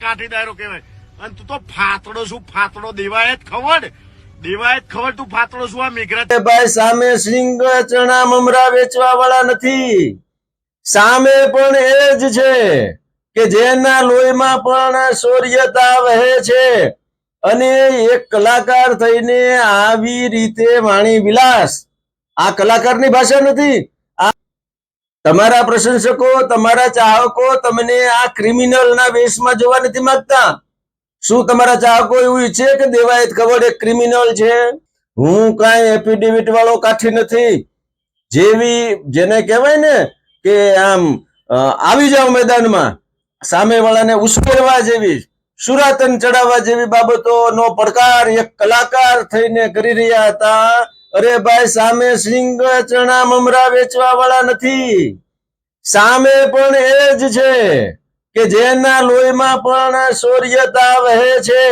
કાઠી દાયરો કહેવાય. અને તું તો ફાતડો શું? ફાતડો દેવાય જ ખબર, દેવાય જ ખબર. તું ફાતડો શું? આ મેઘરાજ ભાઈ સામે સિંગ ચણા મમરા વેચવા વાળા નથી, સામે પણ એ જ છે કે જેના લોહીમાં પણ શૌર્યતા વહે છે અને એક કલાકાર થઈને આવી રીતે વાણી વિલાસ. આ કલાકારની ભાષા નથી. આ તમારા પ્રશંસકો, તમારા ચાહકો તમને આ ક્રિમિનલના વેશમાં જોવા નથી માંગતા. શું તમારા ચાહકો એવું ઈચ્છે કે દેવાયત ખબર એક ક્રિમિનલ છે? હું કાંઈ એફિડેવિટ વાળો કાઠી નથી. જેવી જેને કહેવાય ને કે આમ આવી જાવ મેદાનમાં, સામેવાળાને ઉશ્કેરવા જેવી, સુરાતન ચડાવવા જેવી બાબતોનો પડકાર એક કલાકાર થઈને કરી રહ્યા હતા. અરે ભાઈ, સામે સિંગ ચણા મમરા વેચવા વાળા નથી, સામે પણ એ જ છે કે જેના લોહીમાં પણ શૌર્યતા વહે છે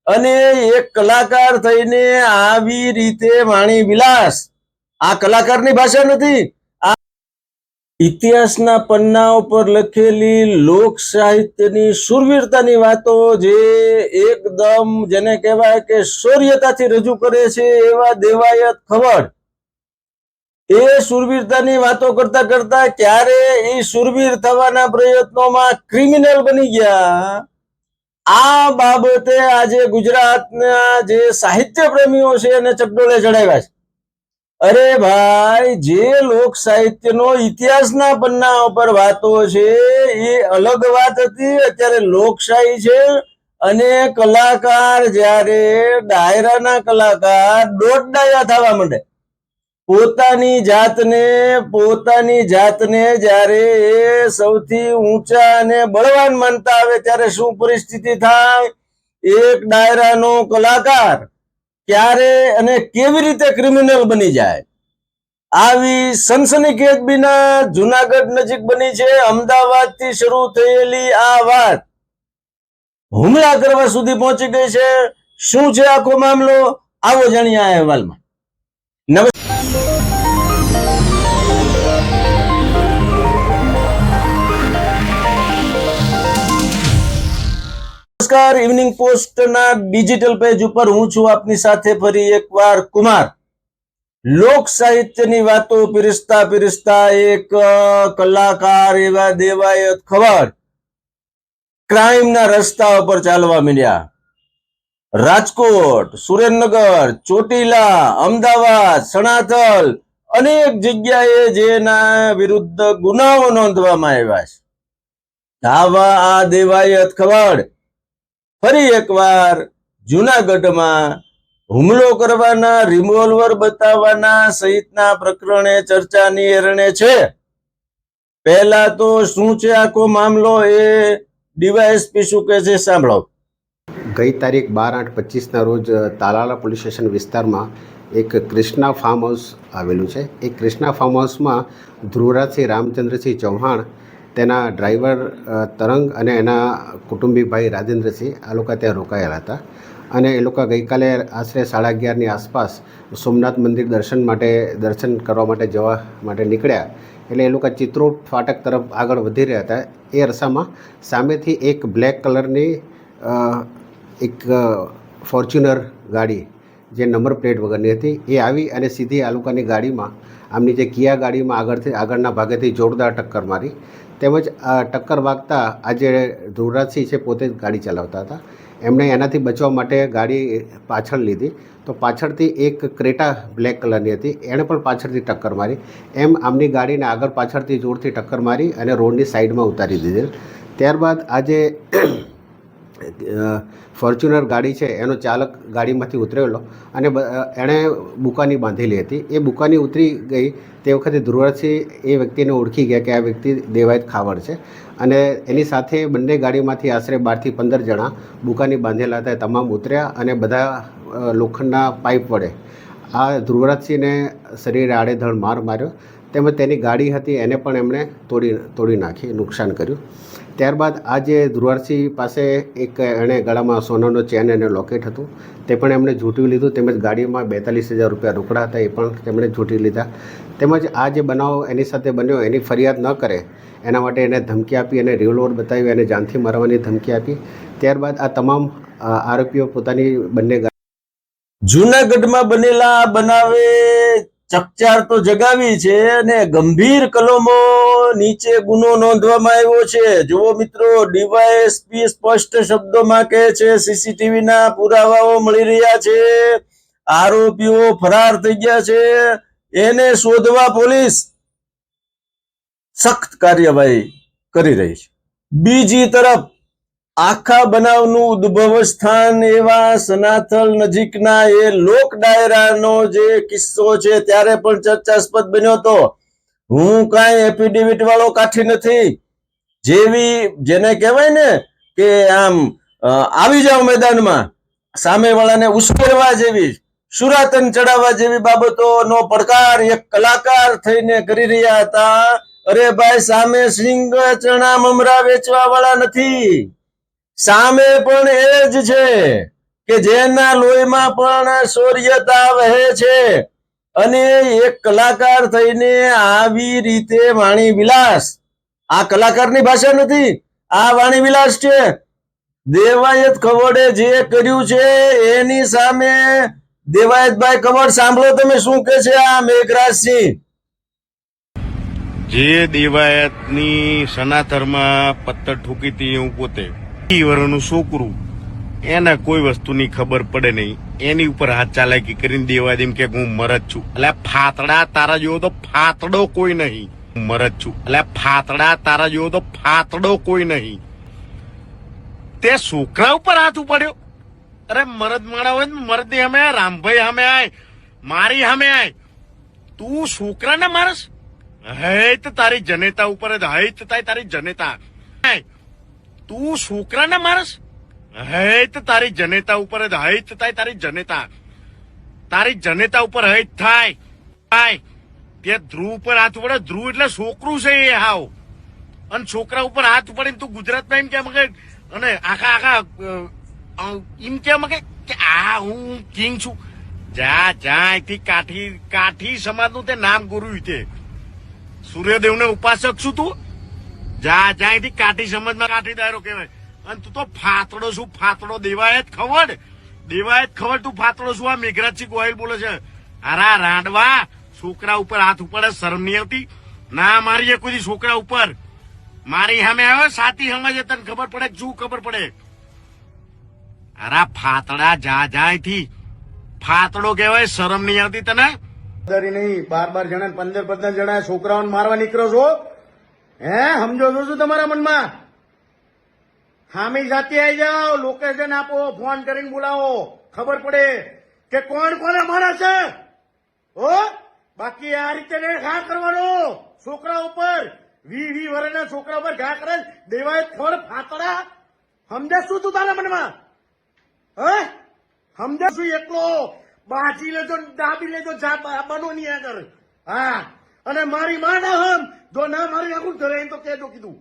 અને એક કલાકાર થઈને આવી રીતે વાણી વિલાસ. આ કલાકારની ભાષા નથી. આ ઇતિહાસના પન્નાઓ પર લખેલી લોક સાહિત્યની શૂરવીરતાની વાતો જે એકદમ જેને કહેવાય કે શૌર્યતાથી રજૂ કરે છે એવા દેવાયત ખબર એ શૂરવીરતાની વાતો કરતા કરતા ક્યારે એ શૂરવીર થવાના પ્રયત્નોમાં ક્રિમિનલ બની ગયા. આ બાબતે આજે ગુજરાતના જે સાહિત્ય પ્રેમીઓ છે એને ચકડોળે ચડાવ્યા છે. અરે ભાઈ, જે લોક સાહિત્યનો ઇતિહાસના પન્ના ઉપર વાતો છે એ અલગ વાત હતી. અત્યારે લોકશાહી છે અને કલાકાર જ્યારે ડાયરાના કલાકાર દોઢ ડાયા થવા માંડે, પોતાની જાતને જ્યારે એ સૌથી ઊંચા અને બળવાન માનતા આવે ત્યારે શું પરિસ્થિતિ થાય? એક ડાયરાનો કલાકાર ક્યારે અને કેવી રીતે ક્રિમિનલ બની જાય? આવી સનસનીખેજ બીના જુનાગઢ નજીક બની છે. અમદાવાદથી શરૂ થયેલી આ વાત હુમલા કરવા સુધી પહોંચી ગઈ છે. શું છે આખો મામલો? આવો જાણીએ આ અહેવાલમાં. નમસ્કાર, ઇવનિંગ પોસ્ટના ડિજિટલ પેજ ઉપર હું છું આપની સાથે ફરી એકવાર કુમાર. લોક સાહિત્યની વાતો પીરસતા પીરસતા એક કલાકાર એવા દેવાયત ખબર ક્રાઇમના રસ્તા ઉપર ચાલવા માંડ્યા. રાજકોટ, સુરેન્દ્રનગર, ચોટીલા, અમદાવાદ, સણાથલ અનેક જગ્યાએ જેના વિરુદ્ધ ગુનાઓ નોંધવામાં આવ્યા છે. આવા આ દેવાયત ખબર ફરી એકવાર જુનાગઢમાં હુમલો કરવાના, રિવોલ્વર બતાવવાના સહિતના પ્રકરણે ચર્ચાની એરણે છે. પહેલા તો શું છે આખો મામલો એ ડીવાયએસપી શું કહે છે સાંભળો. ગઈ તારીખ 12/8/25ના રોજ તાલાલા પોલીસ સ્ટેશન વિસ્તારમાં એક ક્રિષ્ના ફાર્મ હાઉસ આવેલું છે. એ ક્રિષ્ના ફાર્મ હાઉસમાં ધ્રુવરાજસિંહ રામચંદ્રસિંહ ચૌહાણ, તેના ડ્રાઈવર તરંગ અને એના કુટુંબી ભાઈ રાજેન્દ્રસિંહ આ લોકો ત્યાં રોકાયેલા હતા. અને એ લોકો ગઈકાલે આશરે 11:30ની આસપાસ સોમનાથ મંદિર દર્શન કરવા માટે જવા માટે નીકળ્યા. એટલે એ લોકો ચિત્રોડ ફાટક તરફ આગળ વધી રહ્યા હતા. એ અરસામાં સામેથી એક બ્લેક કલરની એક ફોર્ચ્યુનર ગાડી જે નંબર પ્લેટ વગરની હતી એ આવી અને સીધી આ લોકોની ગાડીમાં, આમની જે કિયા ગાડીમાં આગળના ભાગેથી જોરદાર ટક્કર મારી. તેમજ ટક્કર વાગતા આ જે ધ્રુવરાજસિંહ છે પોતે જ ગાડી ચલાવતા હતા, એમણે એનાથી બચવા માટે ગાડી પાછળ લીધી. તો પાછળથી એક ક્રેટા બ્લેક કલરની હતી, એણે પણ પાછળથી ટક્કર મારી. એમ આમની ગાડીને આગળ પાછળથી જોરથી ટક્કર મારી અને રોડની સાઈડમાં ઉતારી દીધેલ. ત્યારબાદ આ જે ફોર્ચ્યુનર ગાડી છે એનો ચાલક ગાડીમાંથી ઉતરેલો અને એણે બુકાની બાંધેલી હતી. એ બુકાની ઉતરી ગઈ તે વખતે ધ્રુવરાજસિંહ એ વ્યક્તિને ઓળખી ગયા કે આ વ્યક્તિ દેવાયત ખાવડ છે. અને એની સાથે બંને ગાડીમાંથી આશરે 12 થી 15 જણા બુકાની બાંધેલા હતા, તમામ ઉતર્યા અને બધા લોખંડના પાઇપ વડે આ ધ્રુવરાજસિંહને શરીરે આડેધડ માર માર્યો. તેમજ તેની ગાડી હતી એને પણ એમણે તોડી નાખી, નુકસાન કર્યું. ત્યારબાદ આ જે ધ્રુવરાજસિંહ પાસે એક એણે ગળામાં સોનાનો ચેન અને લોકેટ હતું તે પણ એમણે ઝૂંટવી લીધું. તેમજ ગાડીમાં 42,000 રૂપિયા રોકડા હતા એ પણ તેમણે ઝૂંટી લીધા. તેમજ આ જે બનાવ એની સાથે બન્યો એની ફરિયાદ ન કરે એના માટે એને ધમકી આપી અને રિવોલ્વર બતાવી અને જાનથી મારવાની ધમકી આપી. ત્યારબાદ આ તમામ આરોપીઓ પોતાની બંને જૂનાગઢમાં બનેલા આ બનાવે ચકચાર તો જગાવી છે અને ગંભીર કલમો નીચે ગુનો નોંધવામાં આવ્યો છે. જુઓ મિત્રો, ડીવાયએસપી સ્પષ્ટ શબ્દોમાં કહે છે સીસીટીવી ના પુરાવાઓ મળી રહ્યા છે, આરોપીઓ ફરાર થઈ ગયા છે, એને શોધવા પોલીસ સખ્ત કાર્યવાહી કરી રહી છે. બીજી તરફ આખા બનાવનું ઉદ્ભવ સ્થાન એવા સનાથલ નજીકના એ લોક ડાયરાનો જે કિસ્સો છે ત્યારે પણ ચર્ચાસ્પદ બન્યો હતો. હું કાંઈ એફિડેવિટ વાળો કાઠી નથી, જેવી જેને કહેવાય ને કે આમ આવી જાવ મેદાનમાં, સામેવાળાને ઉશ્કેરવા જેવી, સુરાતન ચડાવવા જેવી બાબતોનો પડકાર એક કલાકાર થઈને કરી રહ્યા હતા. અરે ભાઈ, સામે સિંગ ચણા મમરા વેચવા વાળા નથી, સામે પણ એ જ છે કે જેના લોહીમાં પણ શૌર્યતા વહે છે અને એક કલાકાર થઈને આવી રીતે વાણી વિલાસ, આ કલાકારની ભાષા નથી, આ વાણી વિલાસ છે. દેવાયત ખવડે જે કર્યું છે એની સામે દેવાયતભાઈ ખવડ, સાંભળો તમે શું કે છે આ મેઘરાજસિંહ. જે દેવાયતની સનાતરમાં પત્તર ઠોકી હતી હું પોતે 20 વર્ષનું છોકરું, એને કોઈ વસ્તુની ખબર પડે નહીં, એની ઉપર હાથ ચાલાકી કરીને દેવાયત એમ કે હું મરદ છું. એટલે ફાતડા તારા જેવો તો ફાતડો કોઈ નહીં. મરદ છું એટલે ફાતડા તારા જેવો તો ફાતડો કોઈ નહીં. તે છોકરા ઉપર હાથ ઉપાડ્યો. અરે મરદ માણા હોય ને મરદ ની સામે, રામભાઈ સામે આય, મારી સામે આય, તું છોકરાને મારસ? હૈત તારી જનેતા ઉપર જ, હૈત તારી જનેતા. તું છોકરાને મારસ? હૈત તારી જનેતા ઉપર જ, હૈત તારી જનેતા. તારી જનેતા ઉપર હૈત થાય. તે ધ્રુવ ઉપર હાથ પડે, ધ્રુવ એટલે છોકરું છે એ હાવ, અને છોકરા ઉપર હાથ પડીને તું ગુજરાતમાં એમ કેમ કે, અને આખા એમ કેમ કે આ હું કિંગ છું. જા અહીંથી કાઠી સમાજનું તે નામ ગુરુ તે સૂર્યદેવને ઉપાસક છું તું. જા અહીંથી કાઠી સમાજમાં કાઠી દાયરો કહેવાય. અને તું તો ફાતડો છું, ફાતડો. દેવાયત ખવડ તું ફાતડો છું. આ મેઘરાજસિંહ ગોહિલ બોલે છે. અરા રાંડવા, છોકરા ઉપર હાથ ઉપાડે, શરમ નહીં આવતી? ના મારીએ કોઈ છોકરા ઉપર. મારી સામે આવ્યો સાથી સમજે, તને ખબર પડે શું ખબર પડે? અરા ફાતડા, જા અહીંથી. ફાતડો કહેવાય, શરમ નહીં આવતી તને? નહીં 12 જણા 15 જણા છોકરાઓને મારવા નીકળો છો? હે, સમજો છો શું તમારા મનમાં? હામી જાતિ આવી જાઓ, લોકેશન આપો, ફોન કરીને બોલાવો, ખબર પડે કે કોણ કોને મારે છે. હો, બાકી આ રીતે ઘા કરવાનો છોકરા ઉપર. 20 વર્ષના છોકરા ઉપર ઘા કરે દેવાય ખબર ફાતડા. સમજે શું તું તારા મનમાં? હે, સમજે શું? એકલો બાજી લેજો, દાબી લેજો, બનો નહીં આગળ. હા, અને મારી માં ના હમ જો ના મારી આખું ઘરે તો કેજો કીધું.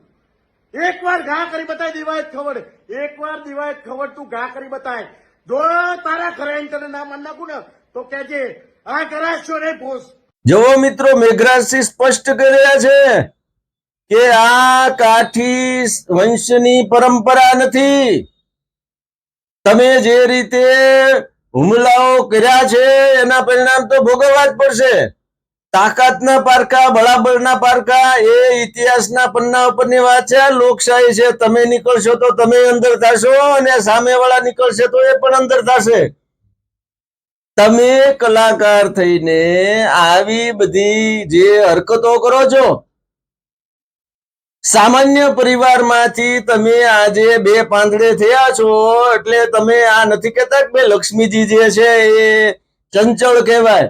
એકવાર ઘા કરી બતાય દેવાયત ખબર, એકવાર દેવાયત ખબર તું ઘા કરી બતાય. જો તારા ઘરે તને ના માન નાખું ને તો કેજે આ કરાશો નહીં પોસ. જુઓ મિત્રો, મેઘરાજસિંહ સ્પષ્ટ કરી રહ્યા છે કે આ કાઠી વંશની પરંપરા નથી. તમે જે રીતે હુમલાઓ કર્યા છે એના પરિણામ તો ભોગવવા જ પડશે. તાકાતના પારકા, બળાબળના પારકા, એ ઇતિહાસના પન્ના ઉપરની વાત છે. લોકશાહી છે, તમે નીકળશો તો તમે અંદર થશો અને સામેવાળા નીકળશે તો એ પણ અંદર થશે. તમે કલાકાર થઈને આવી બધી જે હરકતો કરો છો, સામાન્ય પરિવારમાંથી તમે આજે 2 પાંદડે થયા છો, એટલે તમે આ નથી કહેતા કે લક્ષ્મીજી જે છે એ ચંચળ કહેવાય.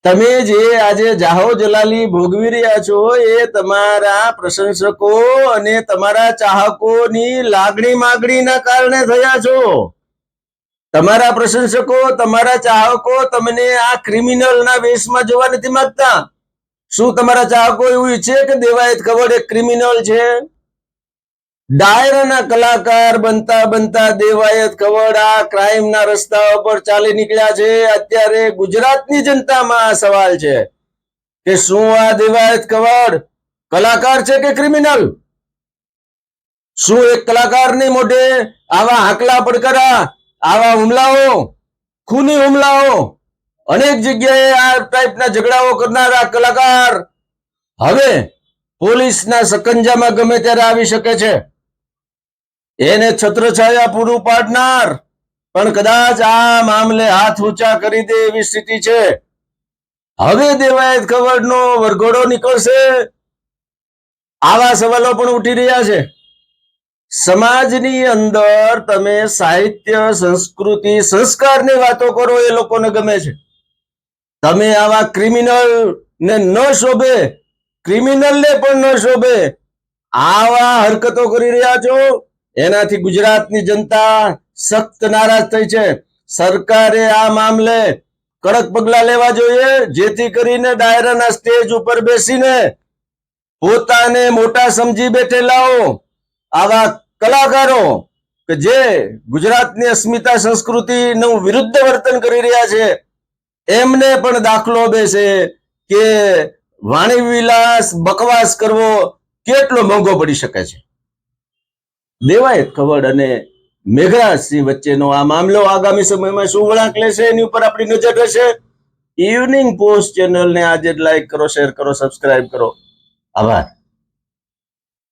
તમે જે આજે જાહો જલાલી ભોગવી રહ્યા છો એ તમારા પ્રશંસકો અને તમારા ચાહકોની લાગણી માગણીના કારણે થયા છો. તમારા પ્રશંસકો, તમારા ચાહકો તમને આ ક્રિમિનલના વેશમાં જોવા નથી માંગતા. શું તમારા ચાહકો એવું ઈચ્છે કે દેવાયત ખવડ એક ક્રિમિનલ છે? ડાયરાના કલાકાર બનતા બનતા દેવાયત ખવડ આ ક્રાઇમના રસ્તાઓ પર ચાલી નીકળ્યા છે. અત્યારે ગુજરાતની જનતામાં આ સવાલ છે કે શું આ દેવાયત ખવડ કલાકાર છે કે ક્રિમિનલ? શું એક કલાકારની મોઢે આવા હાકલા પડકારા, આવા હુમલાઓ, ખૂની હુમલાઓ, અનેક જગ્યાએ આ ટાઈપના ઝઘડાઓ કરનારા કલાકાર હવે પોલીસના સકંજામાં ગમે ત્યારે આવી શકે છે? એને છત્રછાયા પૂરું પાડનાર પણ કદાચ આ મામલે હાથ ઊંચા કરી દે એવી સ્થિતિ છે. હવે દેવાયત ખવડનો વરઘોડો નીકળશે, આવા સવાલો પણ ઉઠી રહ્યા છે. સમાજની અંદર તમે સાહિત્ય, સંસ્કૃતિ, સંસ્કારની વાતો કરો એ લોકોને ગમે છે. તમે આવા ક્રિમિનલ ને ન શોભે, ક્રિમિનલને પણ ન શોભે આવા હરકતો કરી રહ્યા છો, એનાથી ગુજરાતની જનતા સખ્ત નારાજ થઈ છે. સરકારે આ મામલે કડક પગલા લેવા જોઈએ, જેથી કરીને ડાયરાના સ્ટેજ ઉપર બેસીને પોતાને મોટા સમજી બેઠેલાઓ આવા કલાકારો કે જે ગુજરાતની અસ્મિતા, સંસ્કૃતિનું વિરુદ્ધ વર્તન કરી રહ્યા છે, એમને પણ દાખલો બેસે કે વાણી વિલાસ, બકવાસ કરવો કેટલો મોંઘો પડી શકે છે. દેવાયત ખવડ અને મેઘરાજસિંહ વચ્ચેનો આ મામલો આગામી સમયમાં શું વળાંક લેશે એની ઉપર આપણી નજર રહેશે. ઇવનિંગ પોસ્ટ ચેનલને આજે લાઈક કરો, શેર કરો, સબસ્ક્રાઇબ કરો. આભાર.